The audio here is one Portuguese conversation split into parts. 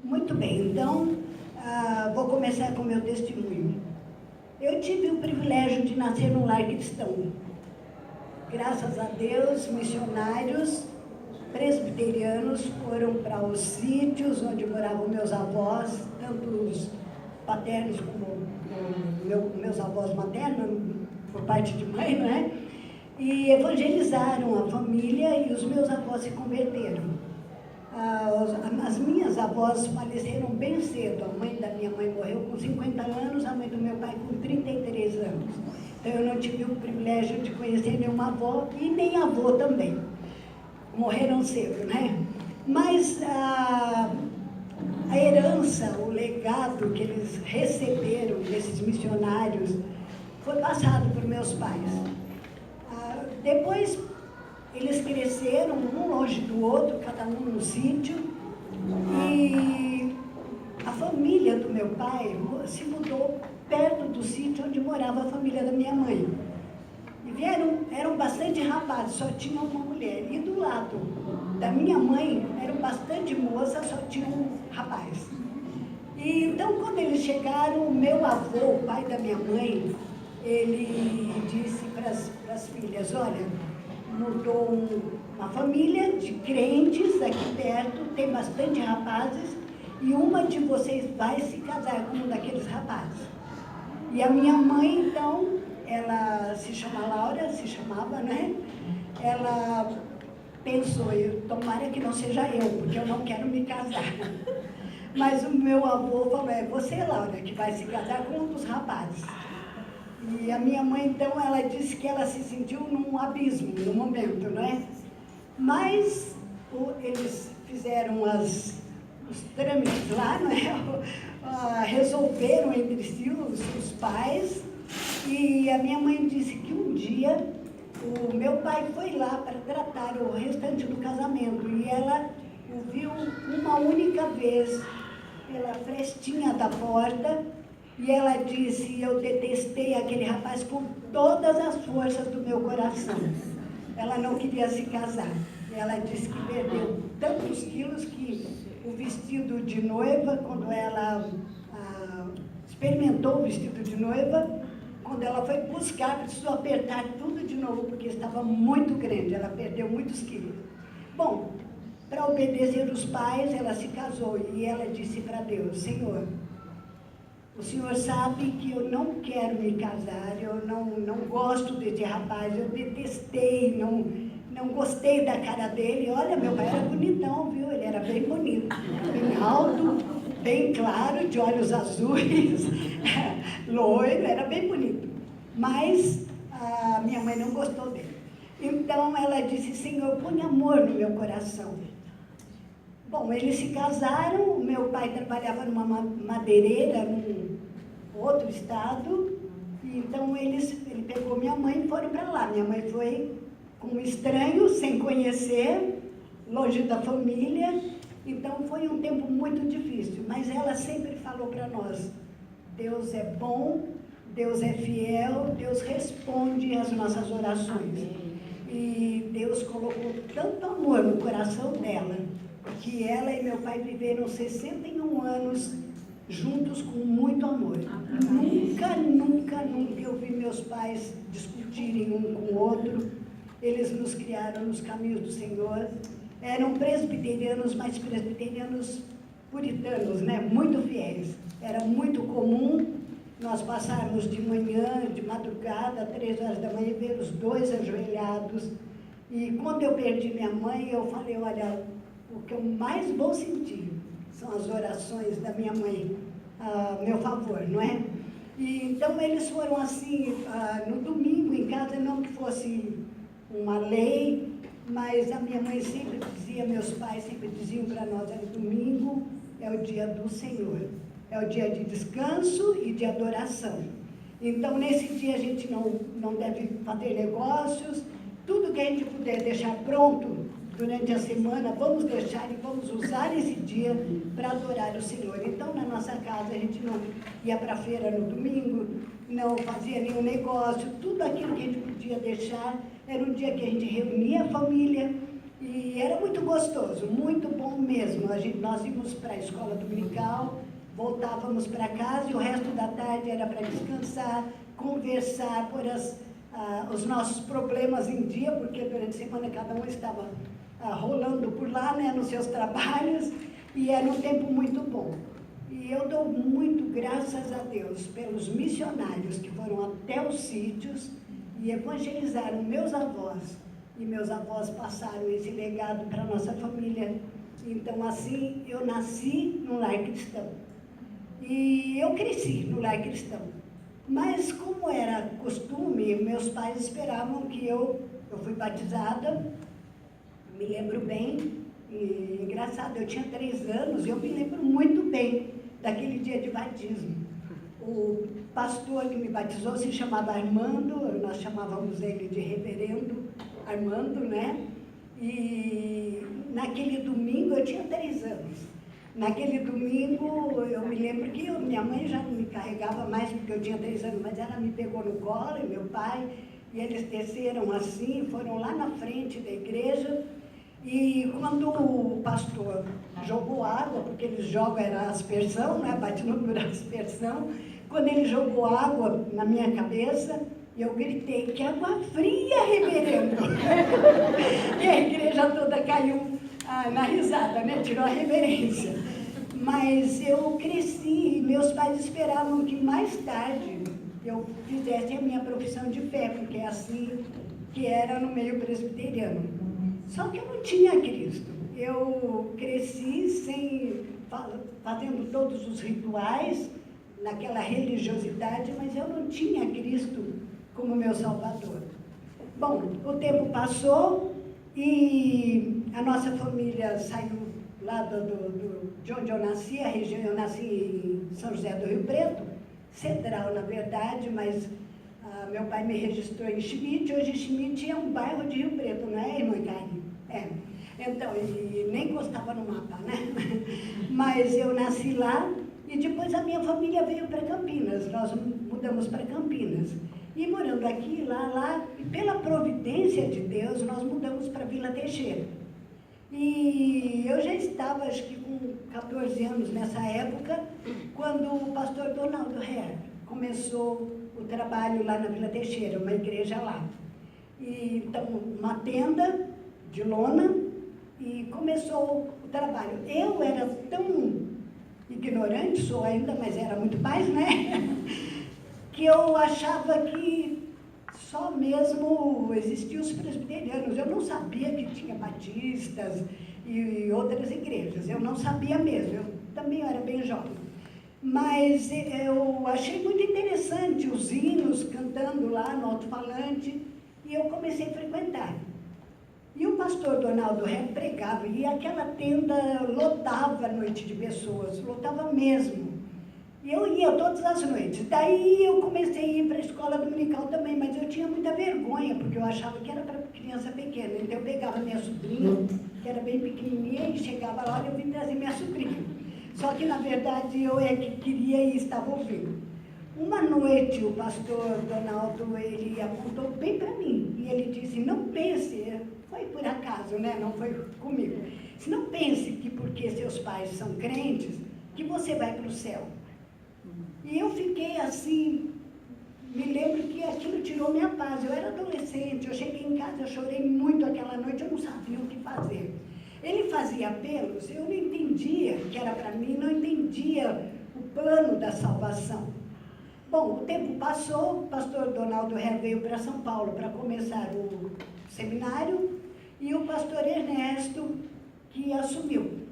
Muito bem, então, vou começar com o meu testemunho. Eu tive o privilégio de nascer num lar cristão. Graças a Deus, missionários presbiterianos foram para os sítios onde moravam meus avós, tanto os paternos como meus avós maternos, por parte de mãe, não é? E evangelizaram a família e os meus avós se converteram. As minhas avós faleceram bem cedo. A mãe da minha mãe morreu com 50 anos, a mãe do meu pai com 33 anos. Então eu não tive o privilégio de conhecer nenhuma avó e nem avô também. Morreram cedo, né? Mas a herança, o legado que eles receberam desses missionários foi passado por meus pais. Depois eles cresceram um longe do outro, cada um num sítio, e a família do meu pai se mudou perto do sítio onde morava a família da minha mãe. E eram bastante rapazes, só tinha uma mulher. E do lado da minha mãe, eram bastante moças, só tinha um rapaz. E então, quando eles chegaram, o meu avô, o pai da minha mãe, ele disse para as filhas: olha, mudou uma família de crentes aqui perto, tem bastante rapazes, e uma de vocês vai se casar com um daqueles rapazes. E a minha mãe, então, ela se chamava, né? Ela pensou: tomara que não seja eu, porque eu não quero me casar. Mas o meu avô falou: é você, Laura, que vai se casar com um dos rapazes. E a minha mãe, então, ela disse que ela se sentiu num abismo, no momento, não é? Mas eles fizeram os trâmites lá, não é? Resolveram entre si os pais, e a minha mãe disse que um dia o meu pai foi lá para tratar o restante do casamento, e ela o viu uma única vez pela frestinha da porta. E ela disse: eu detestei aquele rapaz com todas as forças do meu coração. Ela não queria se casar. Ela disse que perdeu tantos quilos que o vestido de noiva, quando ela experimentou o vestido de noiva, quando ela foi buscar, precisou apertar tudo de novo, porque estava muito grande, ela perdeu muitos quilos. Bom, para obedecer os pais, ela se casou e ela disse para Deus: Senhor, o Senhor sabe que eu não quero me casar, eu não gosto desse rapaz, eu detestei, não gostei da cara dele. Olha, meu pai era bonitão, viu? Ele era bem bonito, bem alto, bem claro, de olhos azuis, loiro, era bem bonito. Mas a minha mãe não gostou dele. Então ela disse: Senhor, põe amor no meu coração. Bom, eles se casaram, meu pai trabalhava numa madeireira, num outro estado, e então ele pegou minha mãe e foram para lá. Minha mãe foi com um estranho, sem conhecer, longe da família, então foi um tempo muito difícil, mas ela sempre falou para nós: Deus é bom, Deus é fiel, Deus responde às nossas orações. E Deus colocou tanto amor no coração dela, que ela e meu pai viveram 61 anos juntos com muito amor. Nunca eu vi meus pais discutirem um com o outro. Eles nos criaram nos caminhos do Senhor. Eram presbiterianos, mas presbiterianos puritanos, né? Muito fiéis. Era muito comum nós passarmos de manhã, de madrugada, 3 horas da manhã, ver os dois ajoelhados. E quando eu perdi minha mãe, eu falei: olha, o que eu mais vou sentir são as orações da minha mãe a meu favor, não é? E então eles foram assim, no domingo em casa, não que fosse uma lei, mas a minha mãe sempre dizia, meus pais sempre diziam para nós: domingo é o dia do Senhor, é o dia de descanso e de adoração. Então nesse dia a gente não deve fazer negócios, tudo que a gente puder deixar pronto durante a semana, vamos deixar e vamos usar esse dia para adorar o Senhor. Então, na nossa casa, a gente não ia para a feira no domingo, não fazia nenhum negócio, tudo aquilo que a gente podia deixar, era um dia que a gente reunia a família, E era muito gostoso, muito bom mesmo. Nós íamos para a escola dominical, voltávamos para casa e o resto da tarde era para descansar, conversar, pôr os nossos problemas em dia, porque durante a semana cada um estava rolando por lá, né, nos seus trabalhos, e era um tempo muito bom. E eu dou muito graças a Deus pelos missionários que foram até os sítios e evangelizaram meus avós. E meus avós passaram esse legado para a nossa família. Então, assim, eu nasci num lar cristão. E eu cresci no lar cristão. Mas, como era costume, meus pais esperavam que eu fui batizada, me lembro bem, e engraçado, eu tinha 3 anos e eu me lembro muito bem daquele dia de batismo. O pastor que me batizou se chamava Armando, nós chamávamos ele de reverendo Armando, né? E naquele domingo, eu tinha 3 anos. Naquele domingo, eu me lembro que minha mãe já não me carregava mais, porque eu tinha 3 anos, mas ela me pegou no colo, e meu pai, e eles desceram assim, foram lá na frente da igreja, e quando o pastor jogou água, porque eles jogam, era aspersão, né? Batismo por aspersão, quando ele jogou água na minha cabeça, eu gritei, que água fria, reverendo! E a igreja toda caiu na risada, né? Tirou a reverência. Mas eu cresci e meus pais esperavam que mais tarde eu fizesse a minha profissão de fé, porque é assim que era no meio presbiteriano. Só que eu não tinha Cristo. Eu cresci fazendo todos os rituais, naquela religiosidade, mas eu não tinha Cristo como meu Salvador. Bom, o tempo passou e a nossa família saiu lá de onde eu nasci, a região, eu nasci em São José do Rio Preto, Cedral, na verdade, mas meu pai me registrou em Schmidt. Hoje Schmidt é um bairro de Rio Preto, não é, irmã Karen? É. Então, ele nem constava no mapa, né? Mas eu nasci lá e depois a minha família veio para Campinas, nós mudamos para Campinas. E morando aqui, lá, e pela providência de Deus, nós mudamos para Vila Teixeira. E eu já estava, acho que com 14 anos nessa época, quando o pastor Donaldo Herr começou o trabalho lá na Vila Teixeira, uma igreja lá. E, então, uma tenda de lona, e começou o trabalho. Eu era tão ignorante, sou ainda, mas era muito mais, né? Que eu achava que só mesmo existiam os presbiterianos. Eu não sabia que tinha batistas e outras igrejas. Eu não sabia mesmo. Eu também era bem jovem. Mas eu achei muito interessante os hinos cantando lá no alto-falante e eu comecei a frequentar. E o pastor Donaldo Herr pregava e aquela tenda lotava a noite de pessoas, lotava mesmo. E eu ia todas as noites. Daí eu comecei a ir para a escola dominical também, mas eu tinha muita vergonha, porque eu achava que era para criança pequena. Então eu pegava minha sobrinha, que era bem pequenininha, e chegava lá e eu vim trazer minha sobrinha. Só que, na verdade, eu é que queria e estava ouvindo. Uma noite, o pastor Donaldo, ele apontou bem para mim, e ele disse, não pense, foi por acaso, né? Não foi comigo. Disse, não pense que porque seus pais são crentes, que você vai para o céu. E eu fiquei assim, me lembro que aquilo tirou minha paz. Eu era adolescente, eu cheguei em casa, eu chorei muito aquela noite, eu não sabia o que fazer. Ele fazia apelos, eu não entendia que era para mim, não entendia o plano da salvação. Bom, o tempo passou, o pastor Donaldo Herr veio para São Paulo para começar o seminário, e o pastor Ernesto que assumiu.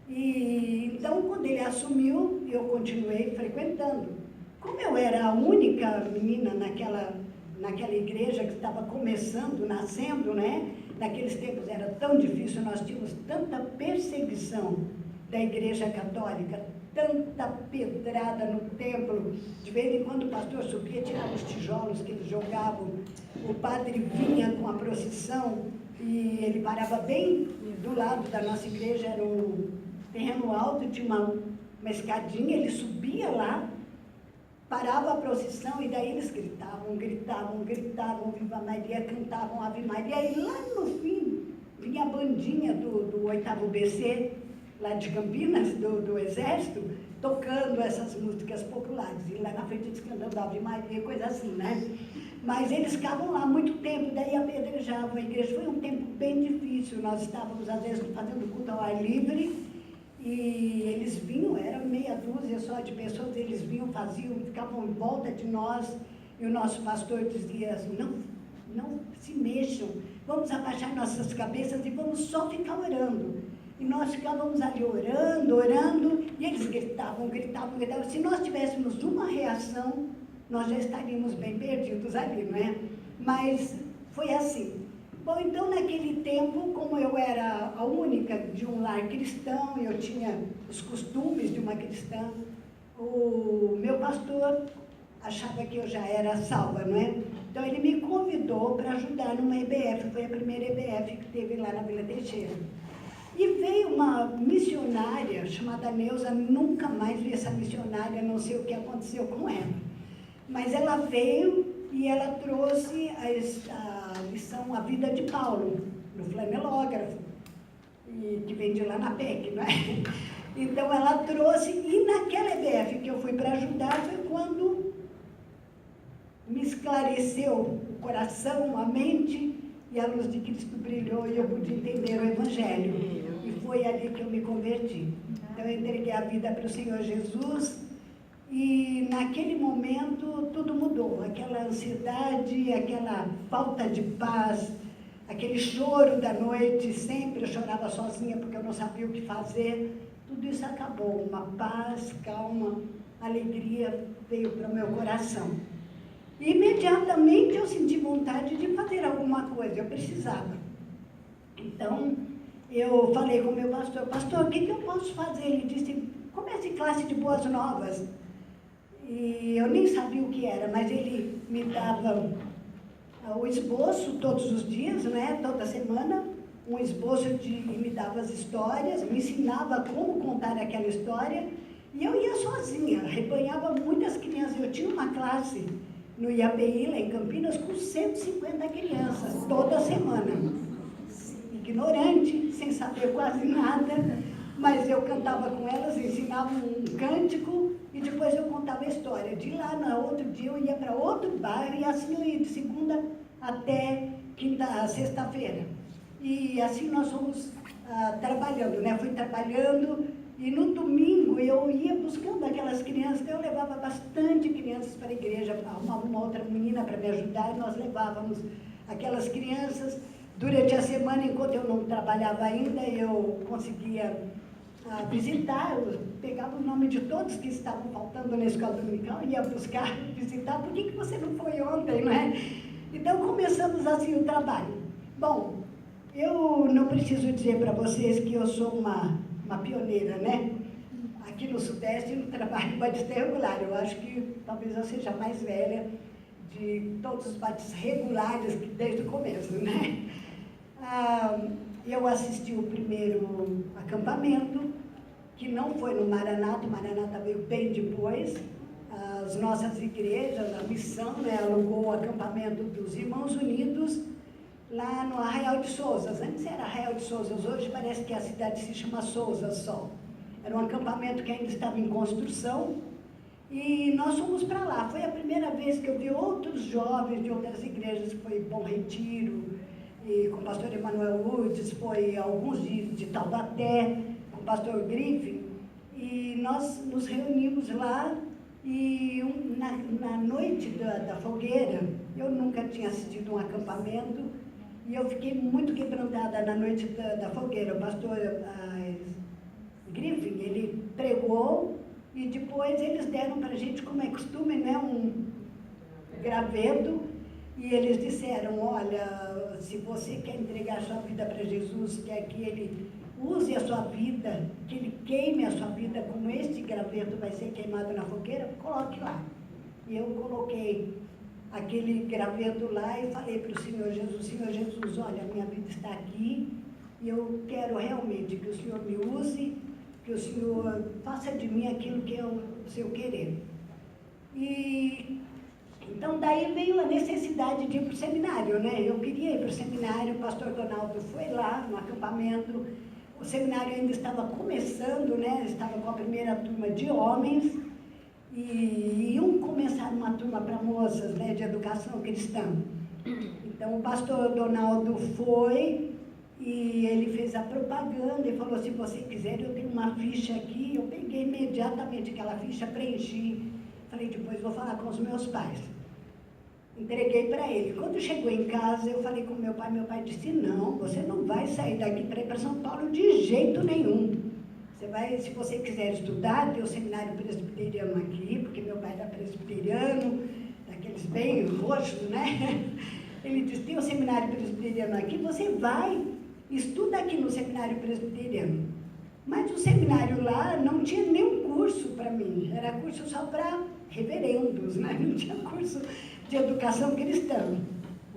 E então, quando ele assumiu, eu continuei frequentando. Como eu era a única menina naquela igreja que estava começando, nascendo, né? Naqueles tempos era tão difícil, nós tínhamos tanta perseguição da igreja católica, tanta pedrada no templo. De vez em quando o pastor subia, tirava os tijolos que eles jogavam, o padre vinha com a procissão e ele parava bem do lado da nossa igreja, era um terreno alto, tinha uma escadinha, ele subia lá, parava a procissão e daí eles gritavam, Viva Maria, cantavam Ave Maria, e lá no fim vinha a bandinha do 8º BC, lá de Campinas, do Exército, tocando essas músicas populares. E lá na frente eles cantando Ave Maria, coisa assim, né? Mas eles ficavam lá muito tempo, daí apedrejavam a igreja. Foi um tempo bem difícil. Nós estávamos, às vezes, fazendo culto ao ar livre, e eles vinham, era meia dúzia só de pessoas, eles vinham, faziam, ficavam em volta de nós, e o nosso pastor dizia assim, não se mexam, vamos abaixar nossas cabeças e vamos só ficar orando. E nós ficávamos ali orando, e eles gritavam. Se nós tivéssemos uma reação, nós já estaríamos bem perdidos ali, não é? Mas foi assim. Bom, então naquele tempo, como eu era a única de um lar cristão, eu tinha os costumes de uma cristã, o meu pastor achava que eu já era salva, não é? Então ele me convidou para ajudar numa EBF, foi a primeira EBF que teve lá na Vila Teixeira. E veio uma missionária chamada Neuza, nunca mais vi essa missionária, não sei o que aconteceu com ela. Mas ela veio e ela trouxe a lição A Vida de Paulo, no flanelógrafo, que vende lá na PEC, não é? Então ela trouxe, e naquela EBF que eu fui para ajudar, foi quando me esclareceu o coração, a mente, e a luz de Cristo brilhou e eu pude entender o Evangelho. E foi ali que eu me converti. Então eu entreguei a vida para o Senhor Jesus e naquele momento tudo mudou. Aquela ansiedade, aquela falta de paz, aquele choro da noite, sempre eu chorava sozinha porque eu não sabia o que fazer. Tudo isso acabou. Uma paz, calma, alegria veio para o meu coração. Imediatamente eu senti vontade de fazer alguma coisa, eu precisava. Então, eu falei com o meu pastor, pastor, o que eu posso fazer? Ele disse, comece classe de boas novas. E eu nem sabia o que era, mas ele me dava o esboço todos os dias, né, toda semana, um esboço e me dava as histórias, me ensinava como contar aquela história, e eu ia sozinha, arrebanhava muitas crianças. Eu tinha uma classe no IAPI, lá em Campinas, com 150 crianças, toda semana. Ignorante, sem saber quase nada, mas eu cantava com elas, ensinava um cântico e depois eu contava a história. De lá, no outro dia, eu ia para outro bairro e assim eu ia de segunda até sexta-feira. E assim nós fomos trabalhando, né? Fui trabalhando. E no domingo eu ia buscando aquelas crianças, eu levava bastante crianças para a igreja, uma outra menina para me ajudar, e nós levávamos aquelas crianças. Durante a semana, enquanto eu não trabalhava ainda, eu conseguia visitar, eu pegava o nome de todos que estavam faltando na escola dominical, ia buscar, visitar, por que você não foi ontem, não é? Então começamos assim o trabalho. Bom, eu não preciso dizer para vocês que eu sou uma pioneira, né? Aqui no Sudeste, no trabalho batista regular. Eu acho que talvez eu seja a mais velha de todos os batistas regulares desde o começo, né? Eu assisti o primeiro acampamento, que não foi no Maranata, o Maranata veio bem depois. As nossas igrejas, a missão, né, alugou o acampamento dos Irmãos Unidos, lá no Arraial de Souzas. Antes era Arraial de Souzas, hoje parece que a cidade se chama Souzas só. Era um acampamento que ainda estava em construção e nós fomos para lá. Foi a primeira vez que eu vi outros jovens de outras igrejas, foi Bom Retiro, e com o pastor Emanuel Lourdes, foi alguns de Taubaté, com o pastor Griffin, e nós nos reunimos lá e na noite da fogueira, eu nunca tinha assistido um acampamento, e eu fiquei muito quebrantada na noite da fogueira. O pastor Griffin, ele pregou e depois eles deram para a gente, como é costume, né, um graveto, e eles disseram, olha, se você quer entregar a sua vida para Jesus, quer que ele use a sua vida, que ele queime a sua vida, como este graveto vai ser queimado na fogueira, coloque lá. E eu coloquei aquele graveto lá e falei para o Senhor Jesus, olha, minha vida está aqui e eu quero realmente que o Senhor me use, que o Senhor faça de mim aquilo que é o seu querer. E Então, daí veio a necessidade de ir para o seminário, né? Eu queria ir para o seminário, o pastor Donaldo foi lá no acampamento, o seminário ainda estava começando, né? Estava com a primeira turma de homens, e iam começar uma turma para moças, né? De educação cristã. Então, o pastor Donaldo foi, e ele fez a propaganda e falou, se você quiser, eu tenho uma ficha aqui. Eu peguei imediatamente aquela ficha, preenchi. Falei, depois vou falar com os meus pais. Entreguei para ele. Quando chegou em casa, eu falei com meu pai disse, não, você não vai sair daqui para ir para São Paulo de jeito nenhum. Você vai, se você quiser estudar, tem o seminário presbiteriano aqui, porque meu pai era presbiteriano, daqueles bem roxos, né? Ele disse, tem o seminário presbiteriano aqui, você vai, estuda aqui no seminário presbiteriano. Mas o seminário lá não tinha nenhum curso para mim, era curso só para reverendos, né? Não tinha curso de educação cristã.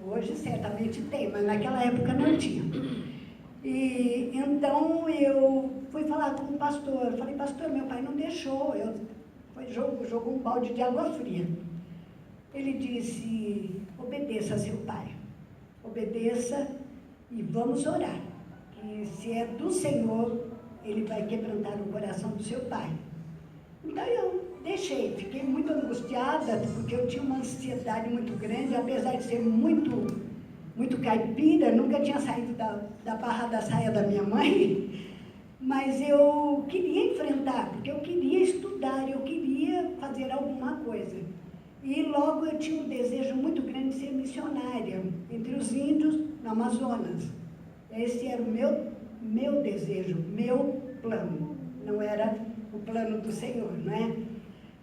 Hoje certamente tem, mas naquela época não tinha. E então eu fui falar com o pastor, falei, pastor, meu pai não deixou, jogou um balde de água fria. Ele disse, obedeça a seu pai, obedeça e vamos orar, que se é do Senhor, ele vai quebrantar o coração do seu pai. Então eu deixei, fiquei muito angustiada, porque eu tinha uma ansiedade muito grande, apesar de ser muito caipira, nunca tinha saído da barra da saia da minha mãe, mas eu queria enfrentar, porque eu queria estudar, eu queria fazer alguma coisa. E logo eu tinha um desejo muito grande de ser missionária entre os índios no Amazonas. Esse era o meu desejo, meu plano, não era o plano do Senhor, não é?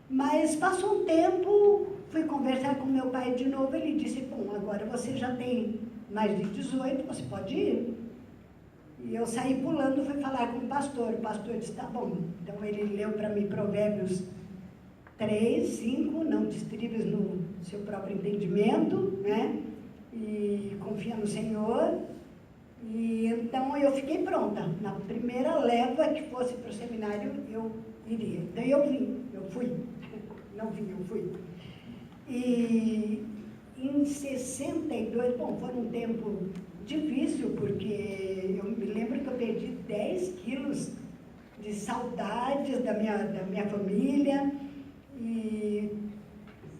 Mas passou um tempo, fui conversar com meu pai de novo, ele disse, bom, agora você já tem mais de 18, você pode ir. E eu saí pulando, fui falar com o pastor disse, tá bom. Então ele leu para mim Provérbios 3, 5, não te estribes no seu próprio entendimento, né? E confia no Senhor. E então eu fiquei pronta. Na primeira leva que fosse para o seminário, eu iria. Então eu fui. Não vim, eu fui. E em 62, bom, foi um tempo difícil, porque eu me lembro que eu perdi 10 quilos de saudades da minha família. E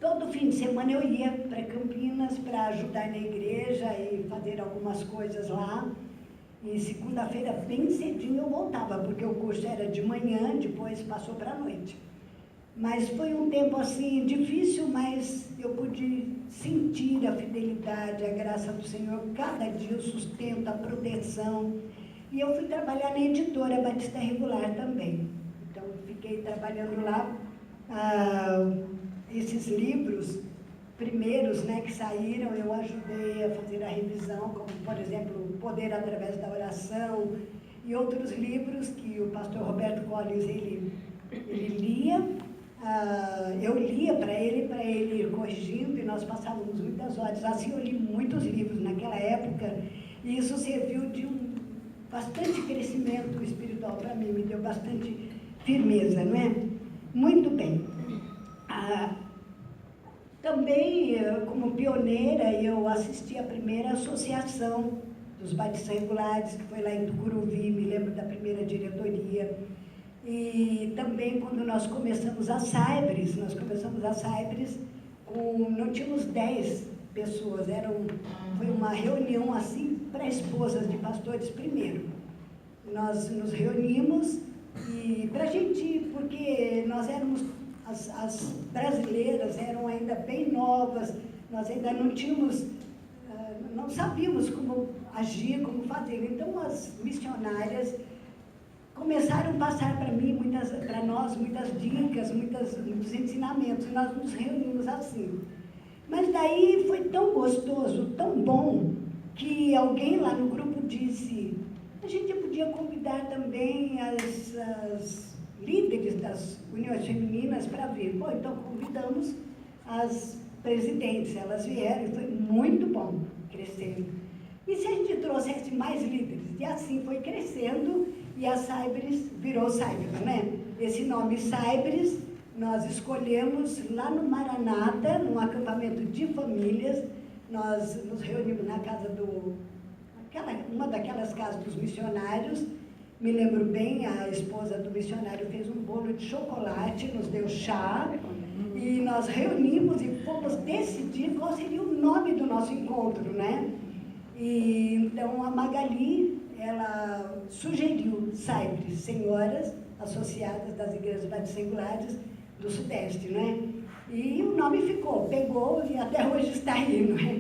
todo fim de semana eu ia para Campinas para ajudar na igreja e fazer algumas coisas lá. E segunda-feira, bem cedinho, eu voltava, porque o curso era de manhã, depois passou para a noite. Mas foi um tempo assim difícil, mas eu pude sentir a fidelidade, a graça do Senhor, cada dia o sustento, a proteção. E eu fui trabalhar na editora Batista Regular também. Então, fiquei trabalhando lá. Esses livros primeiros, né, que saíram, eu ajudei a fazer a revisão, como, por exemplo, O Poder através da Oração, e outros livros que o pastor Roberto Collins, ele lia. Eu lia para ele ir corrigindo, e nós passávamos muitas horas. Assim, eu li muitos livros naquela época, e isso serviu de bastante crescimento espiritual para mim, me deu bastante firmeza, não é? Muito bem. Também, como pioneira, eu assisti à primeira associação dos batistas regulares, que foi lá em Tucuruvi, me lembro da primeira diretoria. E também, quando nós começamos a Saibres, não tínhamos 10 pessoas, foi uma reunião assim para esposas de pastores primeiro. Nós nos reunimos e para a gente, porque nós éramos, as brasileiras eram ainda bem novas, nós ainda não tínhamos, não sabíamos como agir, como fazer. Então as missionárias começaram a passar para nós muitas dicas, muitos ensinamentos, e nós nos reunimos assim. Mas daí foi tão gostoso, tão bom, que alguém lá no grupo disse, a gente podia convidar também as líderes das uniões femininas para vir. Bom, então convidamos as presidentes, elas vieram e foi muito bom, crescendo. E se a gente trouxesse mais líderes? E assim foi crescendo, e a Saibres virou Saibres, né? Esse nome Saibres nós escolhemos lá no Maranata, num acampamento de famílias, nós nos reunimos na casa uma daquelas casas dos missionários. Me lembro bem, a esposa do missionário fez um bolo de chocolate, nos deu chá, e nós reunimos e fomos decidir qual seria o nome do nosso encontro, né? E então a Magali, ela sugeriu SAIPRES, Senhoras Associadas das Igrejas Batissangulares do Sudeste, né? E o nome ficou, pegou e até hoje está aí, não é?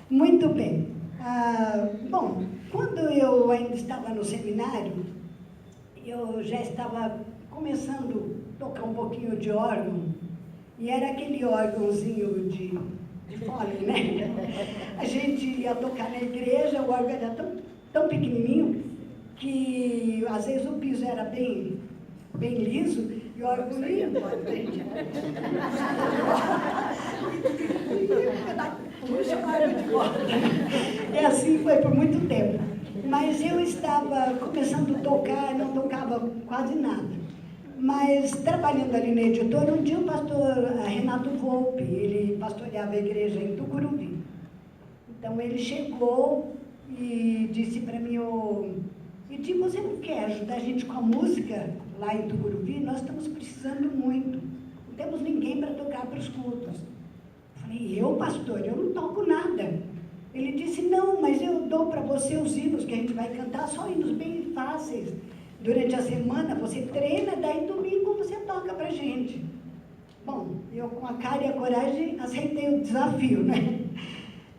Muito bem. Bom, quando eu ainda estava no seminário, eu já estava começando a tocar um pouquinho de órgão, e era aquele órgãozinho de fole, né? A gente ia tocar na igreja, o órgão era tão pequenininho que às vezes o piso era bem liso e o órgão ia embora, gente. Puxa o órgão de volta. E assim foi por muito tempo. Mas eu estava começando a tocar, não tocava quase nada. Mas trabalhando ali na editora, um dia o pastor Renato Volpe, ele pastoreava a igreja em Tucuruvi. Então ele chegou e disse para mim, Edi, você não quer ajudar a gente com a música lá em Tucuruvi? Nós estamos precisando muito. Não temos ninguém para tocar para os cultos. Eu falei, pastor, eu não toco nada. Ele disse, não, mas eu dou para você os hinos que a gente vai cantar, só hinos bem fáceis. Durante a semana você treina, daí domingo você toca pra gente. Bom, eu com a cara e a coragem aceitei o desafio, né?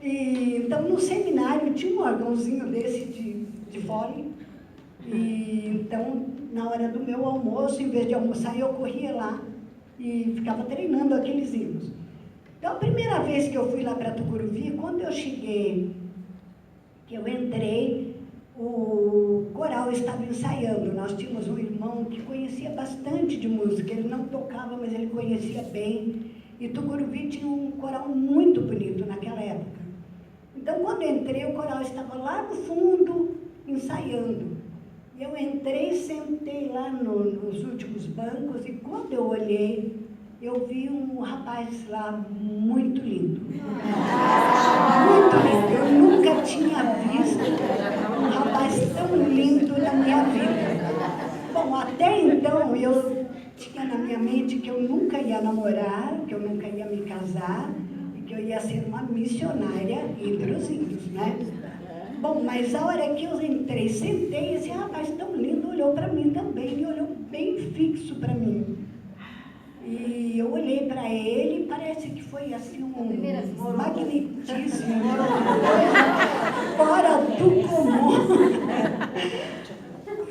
E, então no seminário tinha um órgãozinho desse de fole. E então na hora do meu almoço, em vez de almoçar, eu corria lá e ficava treinando aqueles hinos. Então a primeira vez que eu fui lá para Tucuruvi, quando eu cheguei, que eu entrei, o coral estava ensaiando. Nós tínhamos um irmão que conhecia bastante de música, ele não tocava, mas ele conhecia bem. E Tucuruvi tinha um coral muito bonito naquela época. Então, quando eu entrei, o coral estava lá no fundo, ensaiando. E eu entrei, sentei lá nos últimos bancos, e quando eu olhei, eu vi um rapaz lá muito lindo. Muito lindo. Eu nunca tinha visto um rapaz tão lindo na minha vida. Bom, até então eu tinha na minha mente que eu nunca ia namorar, que eu nunca ia me casar, e que eu ia ser uma missionária entre os índios, né? Bom, mas a hora que eu entrei, sentei, esse rapaz tão lindo olhou para mim também, e olhou bem fixo para mim. E eu olhei para ele, parece que foi assim um magnetismo, fora do comum.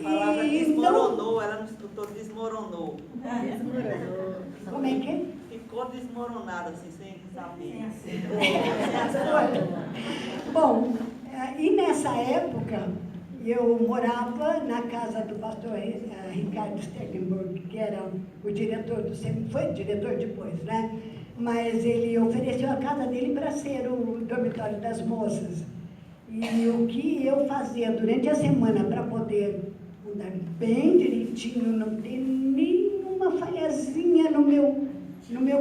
Palavra desmoronou, ela não escutou, desmoronou. Como é que é? Ficou desmoronada, assim, sem saber. Bom, e nessa época, eu morava na casa do pastor Ricardo Stegenburg, que era o diretor do SEMI, foi diretor depois, né? Mas ele ofereceu a casa dele para ser o dormitório das moças. E o que eu fazia durante a semana para poder andar bem direitinho, não ter nenhuma falhazinha no meu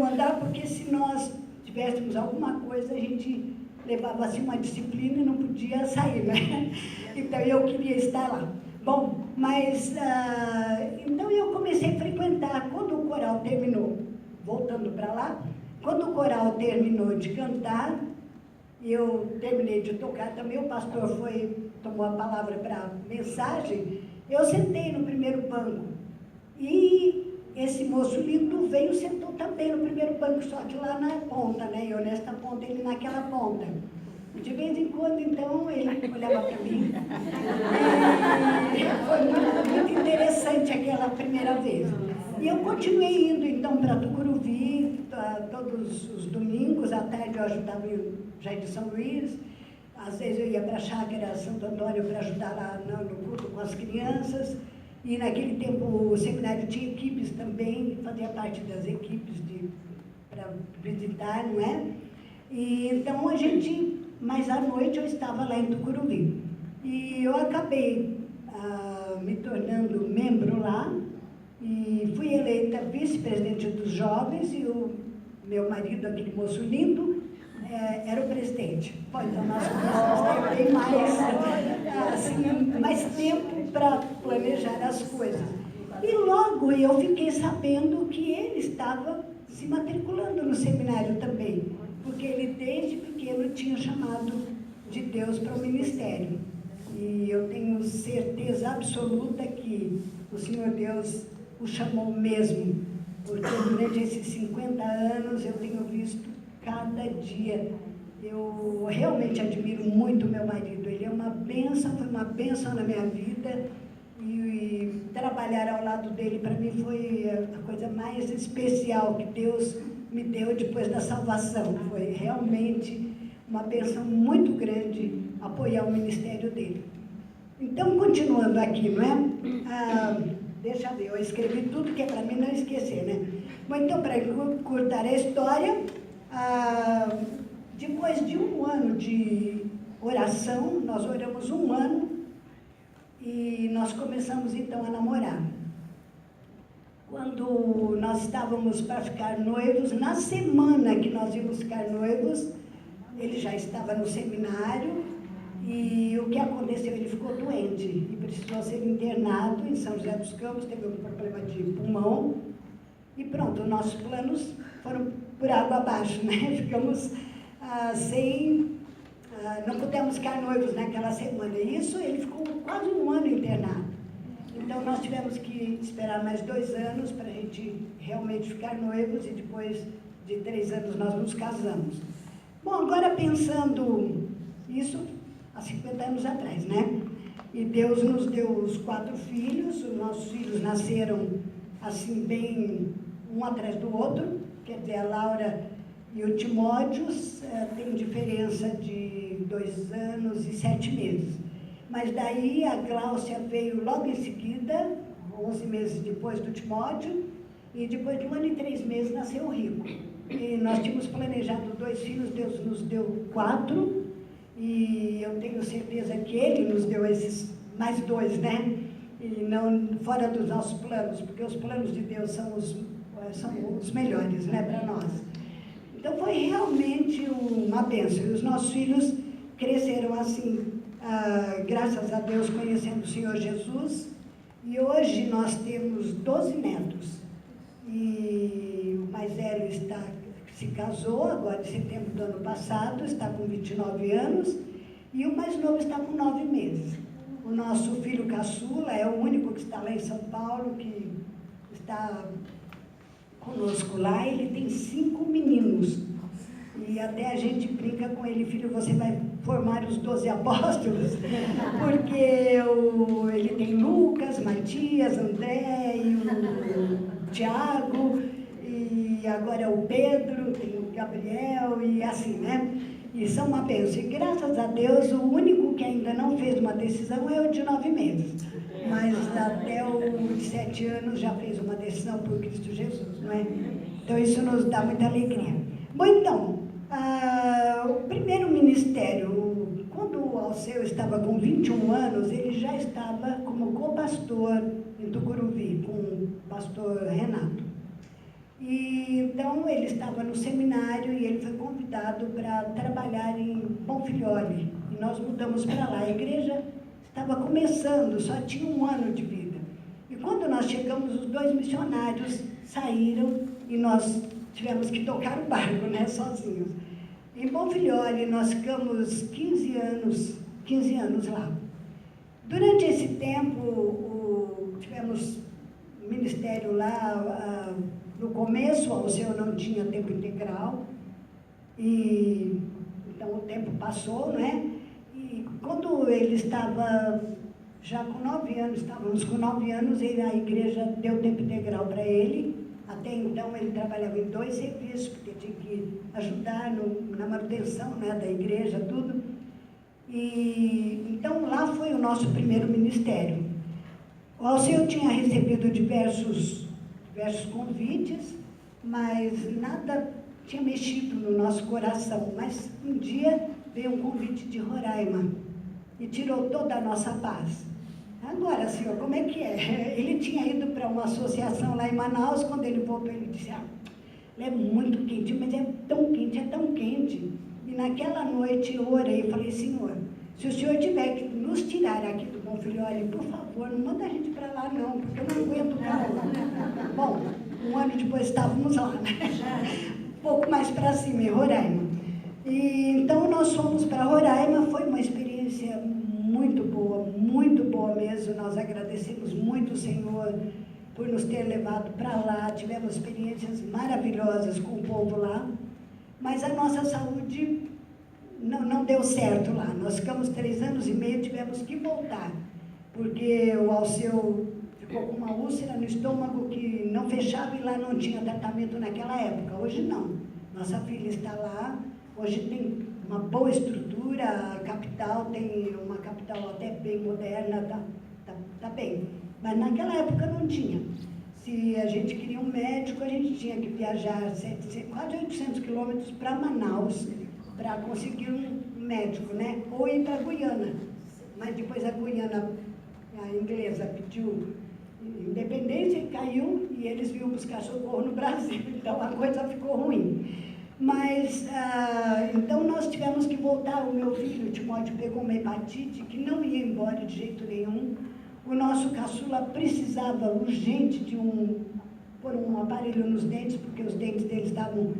andar, porque se nós tivéssemos alguma coisa, a gente levava assim uma disciplina e não podia sair, né? Então eu queria estar lá. Bom, mas então eu comecei a frequentar. Quando o coral terminou, voltando para lá, quando o coral terminou de cantar, eu terminei de tocar também, o pastor tomou a palavra para mensagem, eu sentei no primeiro banco. E esse moço lindo veio e sentou também no primeiro banco, só que lá na ponta, né? Eu nesta ponta, ele naquela ponta. De vez em quando, então, ele olhava para mim. E foi muito interessante aquela primeira vez. E eu continuei indo, então, para Tucuruvi, todos os domingos, à tarde eu ajudava em Jardim São Luís. Às vezes eu ia para a Chácara Santo Antônio para ajudar lá no culto com as crianças. E naquele tempo o seminário tinha equipes também, fazia parte das equipes para visitar, não é? E então mas à noite eu estava lá em Tucuruvi. E eu acabei me tornando membro lá, E fui eleita vice-presidente dos jovens e o meu marido, aquele moço lindo, era o presidente. Bom, então nós começamos a ter bem mais tempo para planejar as coisas. E logo eu fiquei sabendo que ele estava se matriculando no seminário também, porque ele desde pequeno tinha chamado de Deus para o ministério. E eu tenho certeza absoluta que o Senhor Deus o chamou mesmo, porque durante esses 50 anos eu tenho visto cada dia. Eu realmente admiro muito meu marido, ele é uma bênção, foi uma bênção na minha vida, e trabalhar ao lado dele para mim foi a coisa mais especial que Deus me deu depois da salvação. Foi realmente uma bênção muito grande apoiar o ministério dele. Então, continuando aqui, não é? Deixa eu ver, eu escrevi tudo que é para mim não esquecer, né? Bom, então, para encurtar a história, depois de um ano de oração, nós oramos um ano e nós começamos então a namorar. Quando nós estávamos para ficar noivos, na semana que nós íamos ficar noivos, ele já estava no seminário e o que aconteceu? Ele ficou doente e precisou ser internado em São José dos Campos, teve um problema de pulmão e pronto, nossos planos foram por água abaixo, né? Ficamos não pudemos ficar noivos naquela semana. Isso, ele ficou quase um ano internado. Então, nós tivemos que esperar mais 2 anos para a gente realmente ficar noivos e depois de 3 anos nós nos casamos. Bom, agora pensando isso há 50 anos atrás, né? E Deus nos deu os 4 filhos, os nossos filhos nasceram assim bem um atrás do outro, quer dizer, a Laura e o Timóteo tem diferença de 2 anos e 7 meses. Mas daí a Gláucia veio logo em seguida, 11 meses depois do Timóteo, e depois de 1 ano e 3 meses nasceu o Rico. E nós tínhamos planejado 2 filhos, Deus nos deu 4, e eu tenho certeza que Ele nos deu esses mais 2, né? E não fora dos nossos planos, porque os planos de Deus são os melhores, né, para nós. Então foi realmente uma bênção. E os nossos filhos cresceram assim, graças a Deus, conhecendo o Senhor Jesus. E hoje nós temos 12 netos. E o mais velho se casou agora em setembro do ano passado, está com 29 anos. E o mais novo está com 9 meses. O nosso filho caçula é o único que está lá em São Paulo, que está conosco lá. Ele tem 5 meninos. E até a gente brinca com ele: filho, você vai formar os 12 apóstolos, porque ele tem Lucas, Matias, André, e o Tiago, e agora é o Pedro, tem o Gabriel, e assim, né? E são uma bênção. E graças a Deus, o único que ainda não fez uma decisão é o de 9 meses. Mas até o de 7 anos já fez uma decisão por Cristo Jesus, não é? Então isso nos dá muita alegria. Bom, então, o primeiro ministério, quando o Alceu estava com 21 anos, ele já estava como co-pastor em Tucuruvi, com o pastor Renato. E então ele estava no seminário e ele foi convidado para trabalhar em Bonfilhole. E nós mudamos para lá. A igreja estava começando, só tinha 1 ano de vida. E quando nós chegamos, os 2 missionários saíram e nós tivemos que tocar o barco, né, sozinhos. Em Bonfilhole nós ficamos 15 anos lá. Durante esse tempo, tivemos ministério lá. No começo, o Alceu não tinha tempo integral, e então o tempo passou, né? E quando ele estava já com 9 anos, estávamos com 9 anos, a igreja deu tempo integral para ele. Até então ele trabalhava em 2 serviços, porque tinha que ajudar na manutenção, né, da igreja, tudo. E então lá foi o nosso primeiro ministério. O Alceu tinha recebido diversos convites, mas nada tinha mexido no nosso coração. Mas um dia veio um convite de Roraima e tirou toda a nossa paz. Agora, senhor, como é que é? Ele tinha ido para uma associação lá em Manaus, quando ele voltou, ele disse, é muito quente, mas é tão quente. E naquela noite eu orei e falei, senhor, se o senhor tiver que nos tirar aqui do Bom Filho, olha, por favor, não manda a gente para lá não, porque eu não aguento o calor. Bom, um ano depois estávamos lá, né? Um pouco mais para cima, em Roraima. E então nós fomos para Roraima, foi uma experiência muito boa mesmo. Nós agradecemos muito o Senhor por nos ter levado para lá, tivemos experiências maravilhosas com o povo lá, mas a nossa saúde não deu certo lá. Nós ficamos 3 anos e meio, tivemos que voltar, porque o Alceu ficou com uma úlcera no estômago que não fechava e lá não tinha tratamento naquela época. Hoje não. Nossa filha está lá, hoje tem uma boa estrutura, a capital tem uma capital até bem moderna, tá bem. Mas naquela época não tinha. Se a gente queria um médico, a gente tinha que viajar quase 800 quilômetros para Manaus para conseguir um médico, né? Ou ir para Guiana. Mas depois a Guiana, a inglesa, pediu independência e caiu, e eles vinham buscar socorro no Brasil. Então a coisa ficou ruim. Mas, então nós tivemos que voltar. O meu filho, o Timóteo, pegou uma hepatite que não ia embora de jeito nenhum. O nosso caçula precisava urgente de pôr um aparelho nos dentes, porque os dentes dele estavam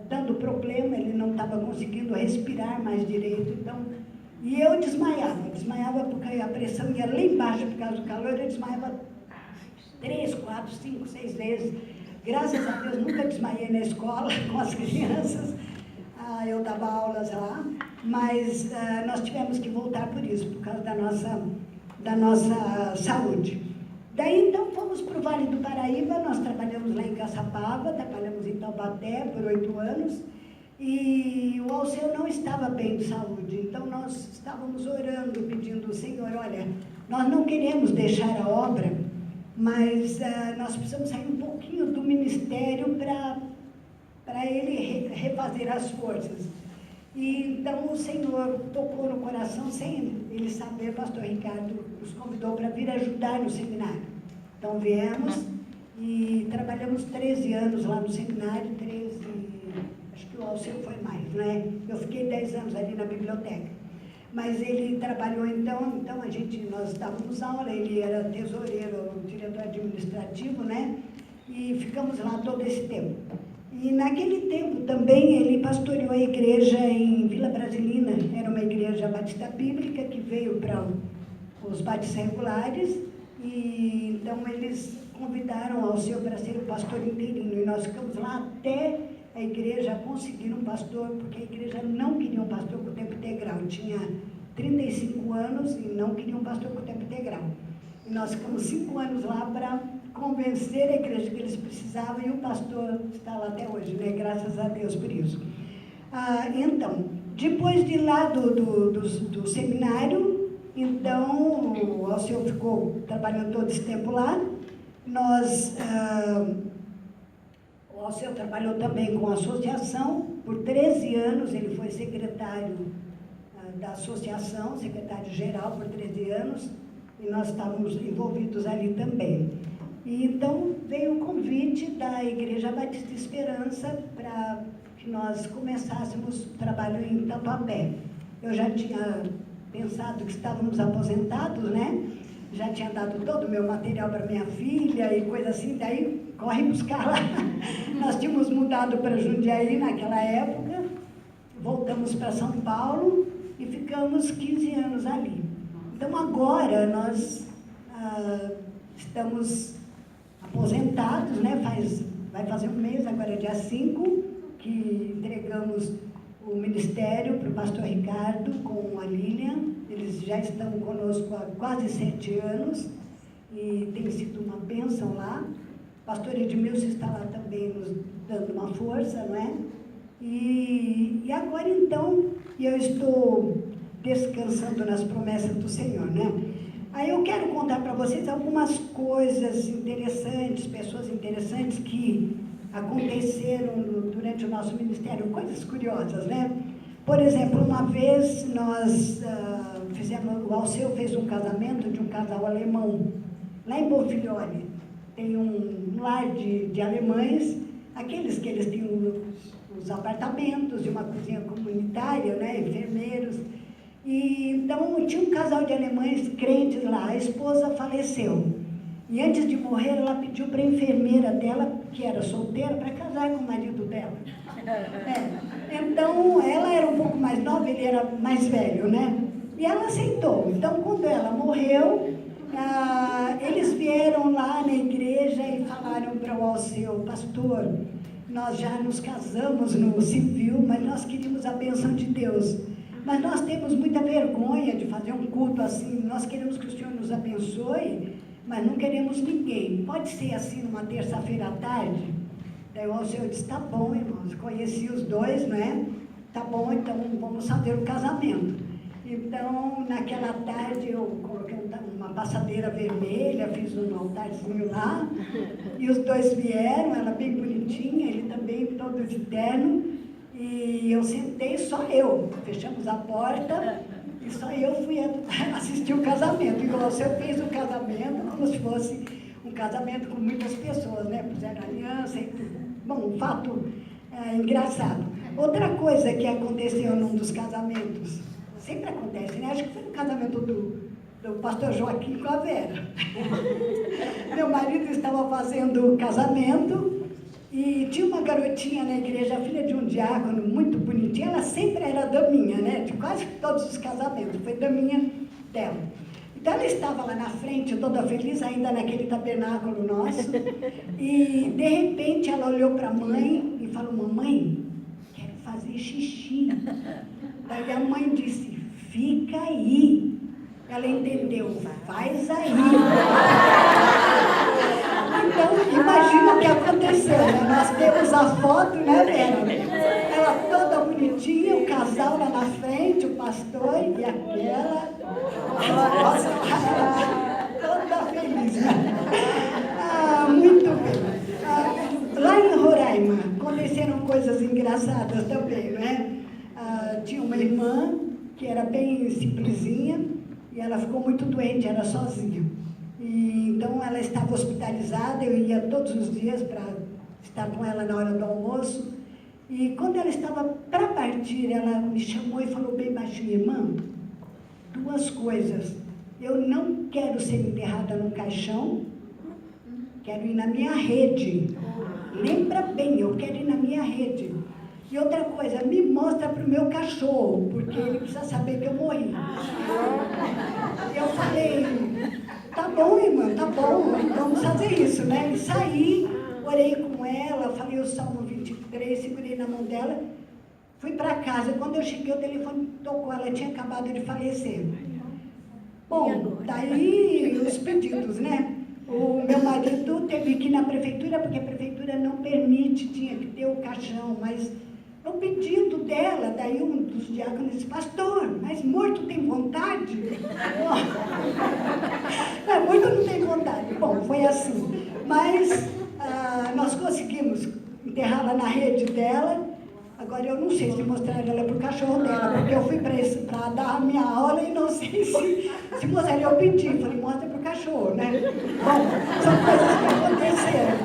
dando problema, ele não estava conseguindo respirar mais direito. Então, e eu desmaiava porque a pressão ia lá embaixo por causa do calor, eu desmaiava 3, 4, 5, 6 vezes. Graças a Deus, nunca desmaiei na escola com as crianças, eu dava aulas lá, mas nós tivemos que voltar por isso, por causa da nossa saúde. Daí, então, fomos para o Vale do Paraíba, nós trabalhamos lá em Caçapava, trabalhamos em Taubaté por 8 anos, e o Alceu não estava bem de saúde, então nós estávamos orando, pedindo ao Senhor, olha, nós não queremos deixar a obra, mas nós precisamos sair um pouquinho do ministério para ele refazer as forças. E então o Senhor tocou no coração, sem ele saber, o pastor Ricardo nos convidou para vir ajudar no seminário. Então viemos e trabalhamos 13 anos lá no seminário, 13, acho que o Alceu foi mais, né? Eu fiquei 10 anos ali na biblioteca. Mas ele trabalhou então nós dávamos aula, ele era tesoureiro, diretor administrativo, né? E ficamos lá todo esse tempo. E naquele tempo também ele pastoreou a igreja em Vila Brasilina, era uma igreja batista bíblica que veio para os batistas regulares, e então eles convidaram ao Alceu para ser o pastor interino, e nós ficamos lá até a igreja conseguir um pastor, porque a igreja não queria um pastor com tempo integral, tinha 35 anos e não queria um pastor com tempo integral. E nós ficamos 5 anos lá para convencer a igreja que eles precisavam, e o pastor está lá até hoje, né? Graças a Deus por isso. Então, depois de lá do seminário, então, o Alceu ficou trabalhando todo esse tempo lá. O Alceu trabalhou também com a associação, por 13 anos ele foi secretário da associação, secretário-geral por 13 anos, e nós estávamos envolvidos ali também. E então veio o convite da Igreja Batista Esperança para que nós começássemos o trabalho em Tatuapé. Eu já tinha pensado que estávamos aposentados, né? Já tinha dado todo o meu material para minha filha e coisa assim, daí corre buscar lá. Nós tínhamos mudado para Jundiaí naquela época, voltamos para São Paulo e ficamos 15 anos ali. Então agora nós estamos aposentados, né? Vai fazer um mês, agora é dia 5, que entregamos o ministério para o pastor Ricardo com a Lilian. Eles já estão conosco há quase 7 anos e tem sido uma bênção lá. O pastor Edmilson está lá também nos dando uma força, não é? E agora então eu estou descansando nas promessas do Senhor, né? Aí eu quero contar para vocês algumas coisas interessantes, pessoas interessantes que aconteceram durante o nosso ministério, coisas curiosas, né? Por exemplo, uma vez nós o Alceu fez um casamento de um casal alemão, lá em Bonfilhole. Tem um lar de alemães, aqueles que eles têm os apartamentos e uma cozinha comunitária, né, enfermeiros. E, então, tinha um casal de alemães crentes lá, a esposa faleceu. E antes de morrer, ela pediu para a enfermeira dela, que era solteira, para casar com o marido dela. Então, ela era um pouco mais nova, ele era mais velho, né? E ela aceitou. Então, quando ela morreu, eles vieram lá na igreja e falaram para o Alceu: pastor, nós já nos casamos no civil, mas nós queríamos a bênção de Deus. Mas nós temos muita vergonha de fazer um culto assim, nós queremos que o Senhor nos abençoe, mas não queremos ninguém. Pode ser assim numa terça-feira à tarde? Daí o Alceu disse: tá bom, irmãos, conheci os dois, né? Tá bom, então vamos fazer o casamento. Então, naquela tarde, eu coloquei uma passadeira vermelha, fiz um altarzinho lá, e os dois vieram, ela bem bonitinha, ele também todo de terno, e eu sentei, só eu, fechamos a porta, e só eu fui assistir o casamento. E o Alceu fez o casamento como se fosse um casamento com muitas pessoas, né? Puseram aliança e tudo. Bom, um fato engraçado. Outra coisa que aconteceu num dos casamentos, sempre acontece, né? Acho que foi no casamento do pastor Joaquim com a Vera. Meu marido estava fazendo o casamento e tinha uma garotinha na igreja, filha de um diácono, muito bonitinha. Ela sempre era daminha, né? De quase todos os casamentos, foi daminha dela. Então ela estava lá na frente, toda feliz, ainda naquele tabernáculo nosso, e de repente ela olhou para a mãe e falou: mamãe, quero fazer xixi. Daí a mãe disse: fica aí. Ela entendeu: faz aí. Então, imagina o que aconteceu, né? Nós temos a foto, né, Vera? Ela toda bonitinha, o casal lá na frente, o pastor e aquela... toda feliz, né? Muito bem. Lá em Roraima, aconteceram coisas engraçadas também, né? Tinha uma irmã que era bem simplesinha e ela ficou muito doente, era sozinha. E, então ela estava hospitalizada, eu ia todos os dias para estar com ela na hora do almoço. E quando ela estava para partir, ela me chamou e falou bem baixinho: irmã, duas coisas. Eu não quero ser enterrada num caixão, quero ir na minha rede. Lembra bem, eu quero ir na minha rede. E outra coisa, me mostra para o meu cachorro, porque ele precisa saber que eu morri. Eu falei: tá bom, irmã, tá bom, vamos fazer isso, né? E saí, orei com ela, falei o Salmo 23, segurei na mão dela, fui para casa. Quando eu cheguei, o telefone tocou, ela tinha acabado de falecer. Bom, daí os pedidos, né? O meu marido teve que ir na prefeitura, porque a prefeitura não permite, tinha que ter o caixão, mas o pedido dela, daí um dos diáconos disse: pastor, mas morto tem vontade? Não, morto não tem vontade. Bom, foi assim. Mas nós conseguimos enterrá-la na rede dela. Agora eu não sei se mostrar ela para o cachorro dela, porque eu fui para dar a minha aula e não sei se mostrar. Eu pedi, falei: mostra para o cachorro, né? Bom, são coisas que aconteceram.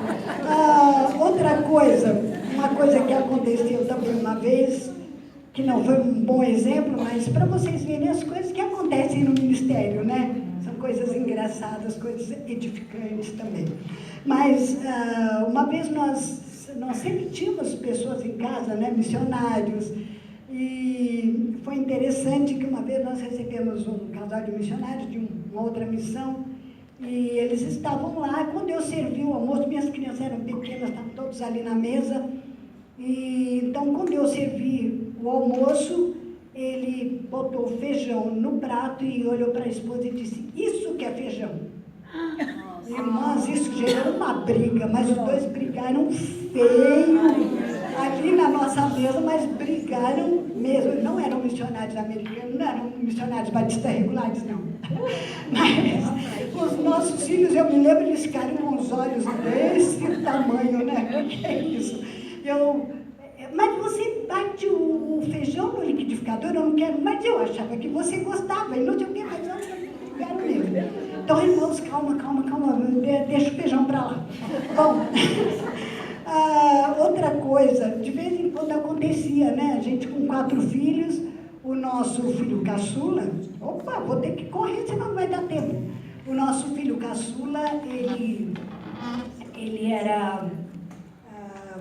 Outra coisa, uma coisa que aconteceu também uma vez, que não foi um bom exemplo, mas para vocês verem as coisas que acontecem no ministério, né? São coisas engraçadas, coisas edificantes também. Mas uma vez nós sempre tínhamos pessoas em casa, né, missionários, e foi interessante que uma vez nós recebemos um casal de missionários de uma outra missão, e eles estavam lá. Quando eu servi o almoço, minhas crianças eram pequenas, estavam todos ali na mesa, e então quando eu servi o almoço, ele botou feijão no prato e olhou para a esposa e disse: isso que é feijão? Irmãs, isso gerou uma briga, mas os dois brigaram feio ali na nossa mesa, mas brigaram mesmo. Não eram missionários americanos, não eram missionários batistas regulares, não. Mas os nossos filhos, eu me lembro, eles ficaram com os olhos desse tamanho, né? O que é isso? Mas você vai bate o feijão no liquidificador, eu não quero, mas eu achava que você gostava, e não sei o que, mas eu não quero mesmo. Então, irmãos, calma, deixa o feijão para lá. Bom, outra coisa, de vez em quando acontecia, né? A gente com 4 filhos, o nosso filho caçula, opa, vou ter que correr, senão não vai dar tempo. O nosso filho caçula, ele era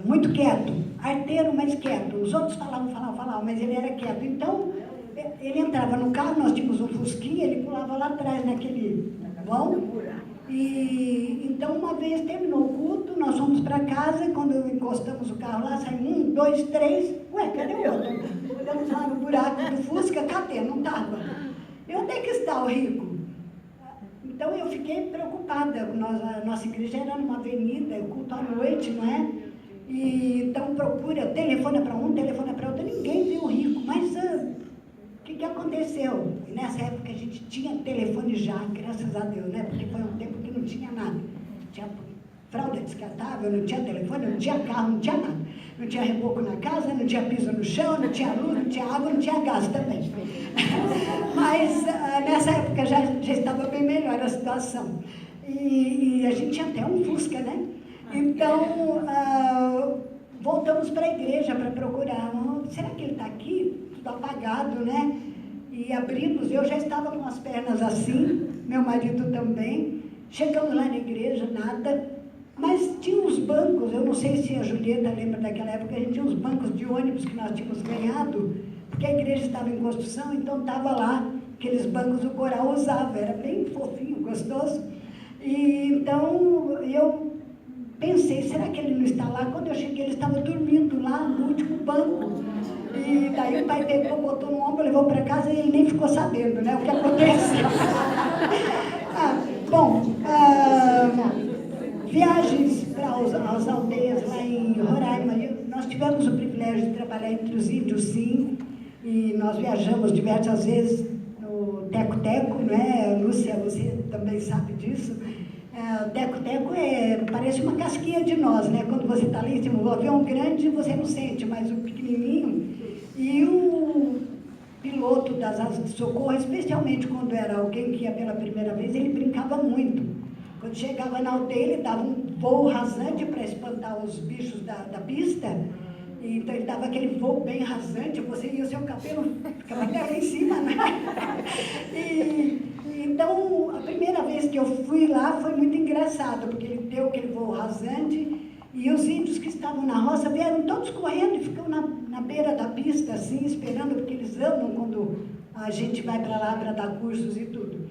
muito quieto, arteiro, mas quieto. Os outros falavam, mas ele era quieto. Então, ele entrava no carro, nós tínhamos um fusquinha, ele pulava lá atrás naquele vão. E então, uma vez terminou o culto, nós fomos para casa, quando encostamos o carro lá, saímos 1, 2, 3, ué, cadê o outro? Olhamos lá no buraco do Fusca, cadê? Não estava. E onde é que está o rico? Então, eu fiquei preocupada. A nossa igreja era numa avenida, o culto à noite, não é? E, então, telefona para um, telefona para outro, ninguém viu o rico. Mas o que aconteceu? E nessa época a gente tinha telefone já, graças a Deus, né? Porque foi um tempo que não tinha nada. Tinha fralda descartável, não tinha telefone, não tinha carro, não tinha nada. Não tinha reboco na casa, não tinha piso no chão, não tinha luz, não tinha água, não tinha gás também. Mas nessa época já estava bem melhor a situação. E a gente tinha até um Fusca, né? Então, voltamos para a igreja para procurar. Será que ele está aqui? Tudo apagado, né? E abrimos, eu já estava com as pernas assim, meu marido também. Chegamos lá na igreja, nada. Mas tinha uns bancos, eu não sei se a Julieta lembra daquela época, a gente tinha uns bancos de ônibus que nós tínhamos ganhado, porque a igreja estava em construção, então estava lá, aqueles bancos o coral usava, era bem fofinho, gostoso. E então eu pensei, será que ele não está lá? Quando eu cheguei, ele estava dormindo lá no último banco. E daí o pai pegou, botou no ombro, levou para casa e ele nem ficou sabendo, né, o que aconteceu. Viagens para as aldeias lá em Roraima. Nós tivemos o privilégio de trabalhar entre os índios, sim, e nós viajamos diversas vezes no Teco-Teco, não é? Lúcia, você também sabe disso. O Teco-Teco parece uma casquinha de nós, né? Quando você está lá em cima, o avião grande você não sente, mas o pequenininho. E o piloto das asas de socorro, especialmente quando era alguém que ia pela primeira vez, ele brincava muito. Quando chegava na aldeia, ele dava um voo rasante para espantar os bichos da pista. E, então ele dava aquele voo bem rasante, você ia o seu cabelo, ficava até lá em cima, né? Então, a primeira vez que eu fui lá foi muito engraçado, porque ele deu aquele voo rasante e os índios que estavam na roça vieram todos correndo e ficam na beira da pista, assim, esperando, porque eles amam quando a gente vai para lá para dar cursos e tudo.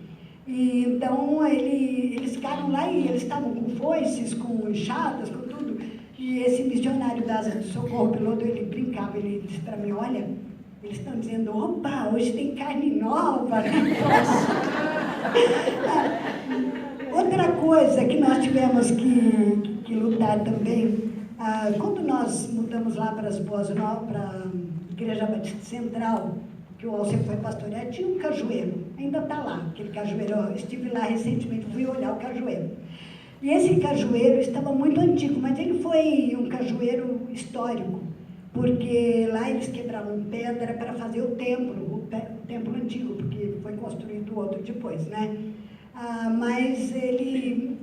E então eles ficaram lá e eles estavam com foices, com enxadas, com tudo. E esse missionário da Asa de Socorro, piloto, ele brincava, ele disse para mim, olha, eles estão dizendo, opa, hoje tem carne nova. Outra coisa que nós tivemos que lutar também, quando nós mudamos lá para as Boas Novas, para a Igreja Batista Central, que o Alceu foi pastorear, tinha um cajueiro, ainda está lá, aquele cajueiro, eu estive lá recentemente, fui olhar o cajueiro. E esse cajueiro estava muito antigo, mas ele foi um cajueiro histórico, porque lá eles quebravam pedra para fazer o templo antigo, porque foi construído outro depois, né? Mas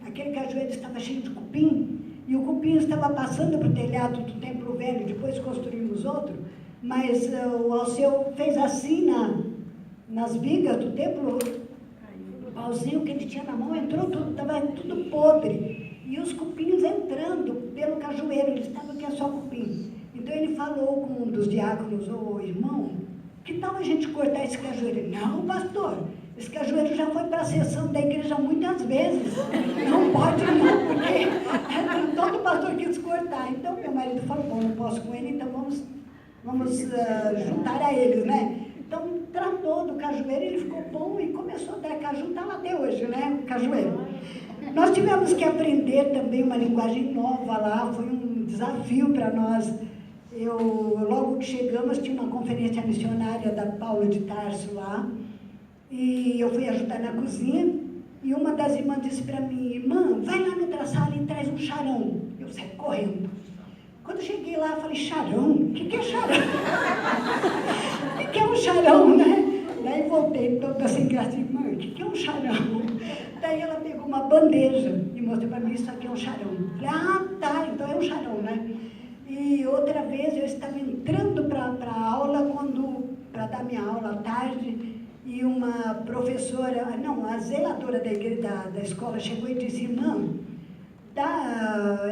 aquele cajueiro estava cheio de cupim, e o cupim estava passando para o telhado do templo velho, depois construímos outro, mas o Alceu fez assim nas vigas do templo, o pauzinho que ele tinha na mão entrou tudo, estava tudo podre, e os cupins entrando pelo cajueiro, eles estavam aqui só cupim. Então ele falou com um dos diáconos, irmão, que tal a gente cortar esse cajueiro? Ele, não, pastor, esse cajueiro já foi para a sessão da igreja muitas vezes, não pode não, porque todo pastor quis cortar. Então meu marido falou, bom, não posso com ele, então vamos juntar a eles, né? Então, tratou do cajueiro, ele ficou bom e começou a dar caju, está lá até hoje, né? O cajueiro. Nós tivemos que aprender também uma linguagem nova lá, foi um desafio para nós. Logo que chegamos, tinha uma conferência missionária da Paula de Tarso lá, e eu fui ajudar na cozinha, e uma das irmãs disse para mim, irmã, vai lá no outra sala e traz um charão. Eu saí correndo. Quando eu cheguei lá, eu falei, charão? O que é charão? O que é um charão, né? Daí voltei toda assim, mãe, o que é um charão? Daí ela pegou uma bandeja e mostrou para mim, isso aqui é um charão. Falei, ah, tá, então é um charão, né? E outra vez eu estava entrando para a aula, para dar minha aula à tarde, e uma professora, não, a zeladora da escola chegou e disse, irmã,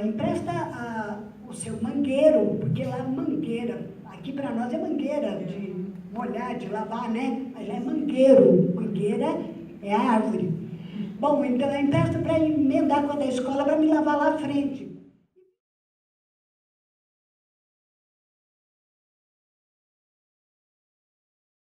empresta o seu mangueiro, porque lá mangueira, aqui para nós é mangueira de molhar, de lavar, né? Mas lá é mangueiro, mangueira é árvore. Bom, então eu empresto para emendar com a da escola para me lavar lá à frente.